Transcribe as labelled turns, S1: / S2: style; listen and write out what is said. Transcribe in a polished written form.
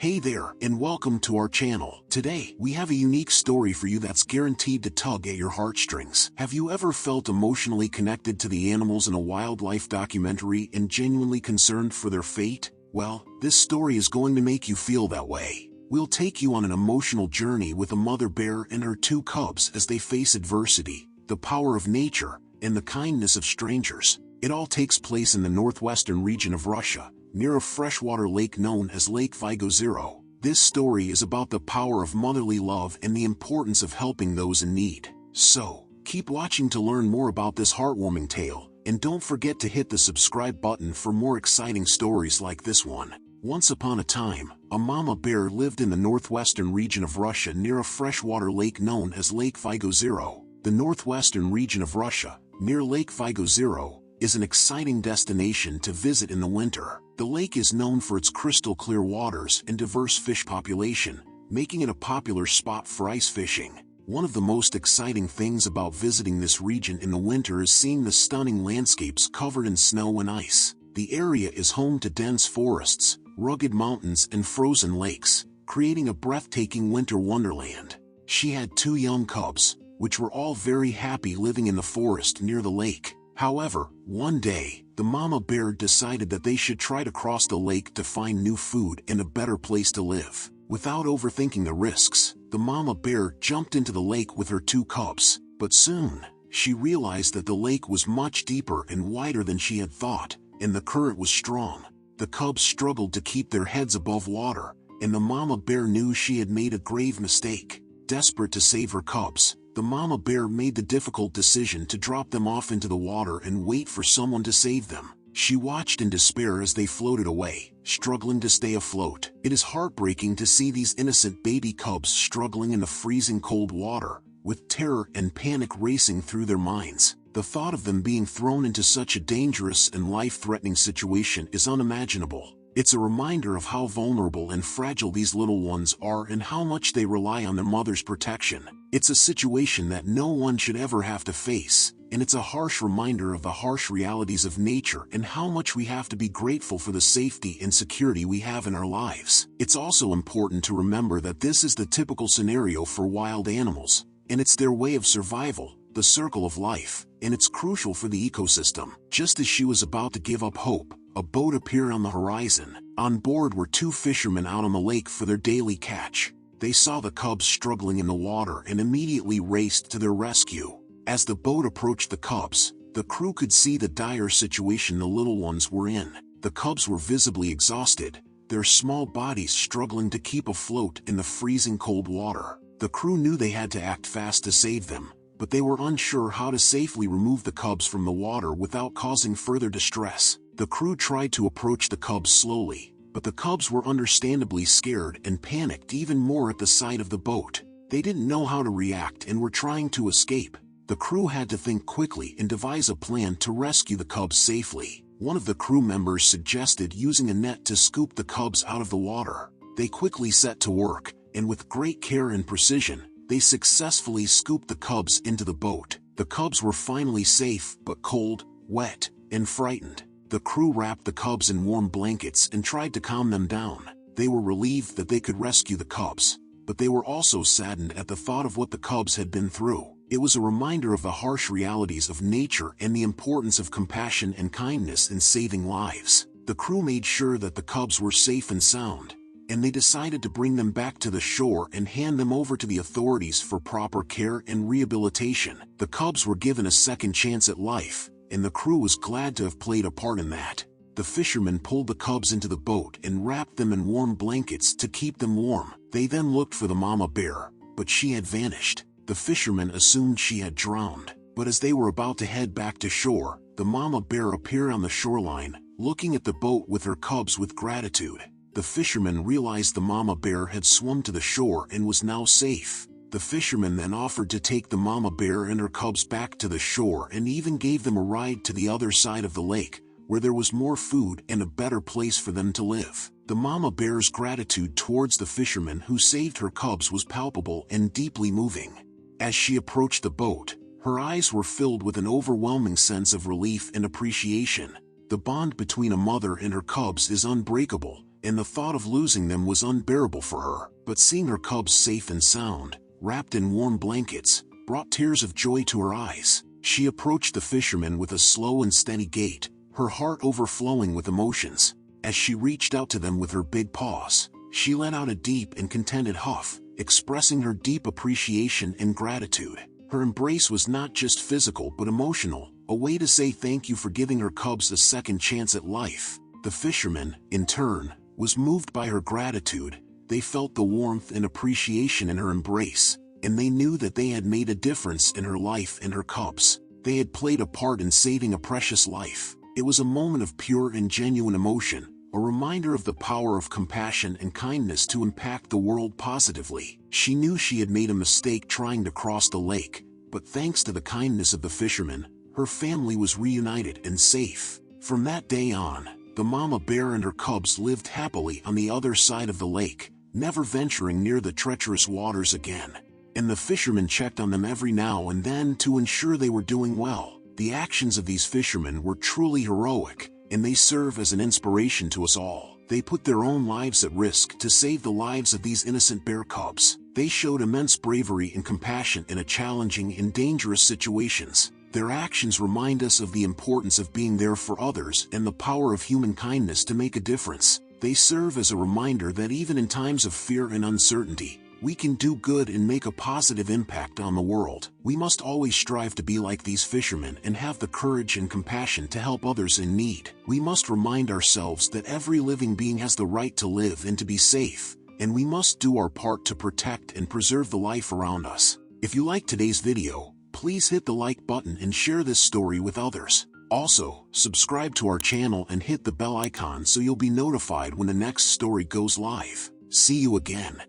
S1: Hey there, and welcome to our channel. Today, we have a unique story for you that's guaranteed to tug at your heartstrings. Have you ever felt emotionally connected to the animals in a wildlife documentary and genuinely concerned for their fate? Well, this story is going to make you feel that way. We'll take you on an emotional journey with a mother bear and her two cubs as they face adversity, the power of nature, and the kindness of strangers. It all takes place in the northwestern region of Russia, near a freshwater lake known as Lake Vygotsero. This story is about the power of motherly love and the importance of helping those in need. So, keep watching to learn more about this heartwarming tale, and don't forget to hit the subscribe button for more exciting stories like this one. Once upon a time, a mama bear lived in the northwestern region of Russia near a freshwater lake known as Lake Vygotsero. The northwestern region of Russia, near Lake Vygotsero, is an exciting destination to visit in the winter. The lake is known for its crystal-clear waters and diverse fish population, making it a popular spot for ice fishing. One of the most exciting things about visiting this region in the winter is seeing the stunning landscapes covered in snow and ice. The area is home to dense forests, rugged mountains, and frozen lakes, creating a breathtaking winter wonderland. She had two young cubs, which were all very happy living in the forest near the lake. However, one day, the mama bear decided that they should try to cross the lake to find new food and a better place to live. Without overthinking the risks, the mama bear jumped into the lake with her two cubs. But soon, she realized that the lake was much deeper and wider than she had thought, and the current was strong. The cubs struggled to keep their heads above water, and the mama bear knew she had made a grave mistake. Desperate to save her cubs, the mama bear made the difficult decision to drop them off into the water and wait for someone to save them. She watched in despair as they floated away, struggling to stay afloat. It is heartbreaking to see these innocent baby cubs struggling in the freezing cold water, with terror and panic racing through their minds. The thought of them being thrown into such a dangerous and life-threatening situation is unimaginable. It's a reminder of how vulnerable and fragile these little ones are and how much they rely on their mother's protection. It's a situation that no one should ever have to face, and it's a harsh reminder of the harsh realities of nature and how much we have to be grateful for the safety and security we have in our lives. It's also important to remember that this is the typical scenario for wild animals, and it's their way of survival, the circle of life, and it's crucial for the ecosystem. Just as she was about to give up hope, a boat appeared on the horizon. On board were two fishermen out on the lake for their daily catch. They saw the cubs struggling in the water and immediately raced to their rescue. As the boat approached the cubs, the crew could see the dire situation the little ones were in. The cubs were visibly exhausted, their small bodies struggling to keep afloat in the freezing cold water. The crew knew they had to act fast to save them, but they were unsure how to safely remove the cubs from the water without causing further distress. The crew tried to approach the cubs slowly, but the cubs were understandably scared and panicked even more at the sight of the boat. They didn't know how to react and were trying to escape. The crew had to think quickly and devise a plan to rescue the cubs safely. One of the crew members suggested using a net to scoop the cubs out of the water. They quickly set to work, and with great care and precision, they successfully scooped the cubs into the boat. The cubs were finally safe, but cold, wet, and frightened. The crew wrapped the cubs in warm blankets and tried to calm them down. They were relieved that they could rescue the cubs, but they were also saddened at the thought of what the cubs had been through. It was a reminder of the harsh realities of nature and the importance of compassion and kindness in saving lives. The crew made sure that the cubs were safe and sound, and they decided to bring them back to the shore and hand them over to the authorities for proper care and rehabilitation. The cubs were given a second chance at life, and the crew was glad to have played a part in that. The fishermen pulled the cubs into the boat and wrapped them in warm blankets to keep them warm. They then looked for the mama bear, but she had vanished. The fishermen assumed she had drowned, but as they were about to head back to shore, the mama bear appeared on the shoreline, looking at the boat with her cubs with gratitude. The fishermen realized the mama bear had swum to the shore and was now safe. The fishermen then offered to take the mama bear and her cubs back to the shore and even gave them a ride to the other side of the lake, where there was more food and a better place for them to live. The mama bear's gratitude towards the fishermen who saved her cubs was palpable and deeply moving. As she approached the boat, her eyes were filled with an overwhelming sense of relief and appreciation. The bond between a mother and her cubs is unbreakable, and the thought of losing them was unbearable for her. But seeing her cubs safe and sound, wrapped in warm blankets, brought tears of joy to her eyes. She approached the fisherman with a slow and steady gait, her heart overflowing with emotions. As she reached out to them with her big paws, she let out a deep and contented huff, expressing her deep appreciation and gratitude. Her embrace was not just physical but emotional, a way to say thank you for giving her cubs a second chance at life. The fisherman, in turn, was moved by her gratitude. They felt the warmth and appreciation in her embrace, and they knew that they had made a difference in her life and her cubs. They had played a part in saving a precious life. It was a moment of pure and genuine emotion, a reminder of the power of compassion and kindness to impact the world positively. She knew she had made a mistake trying to cross the lake, but thanks to the kindness of the fisherman, her family was reunited and safe. From that day on, the mama bear and her cubs lived happily on the other side of the lake, never venturing near the treacherous waters again. And the fisherman checked on them every now and then to ensure they were doing well. The actions of these fishermen were truly heroic, and they serve as an inspiration to us all. They put their own lives at risk to save the lives of these innocent bear cubs. They showed immense bravery and compassion in a challenging and dangerous situations. Their actions remind us of the importance of being there for others and the power of human kindness to make a difference. They serve as a reminder that even in times of fear and uncertainty, we can do good and make a positive impact on the world. We must always strive to be like these fishermen and have the courage and compassion to help others in need. We must remind ourselves that every living being has the right to live and to be safe, and we must do our part to protect and preserve the life around us. If you liked today's video, please hit the like button and share this story with others. Also, subscribe to our channel and hit the bell icon so you'll be notified when the next story goes live. See you again.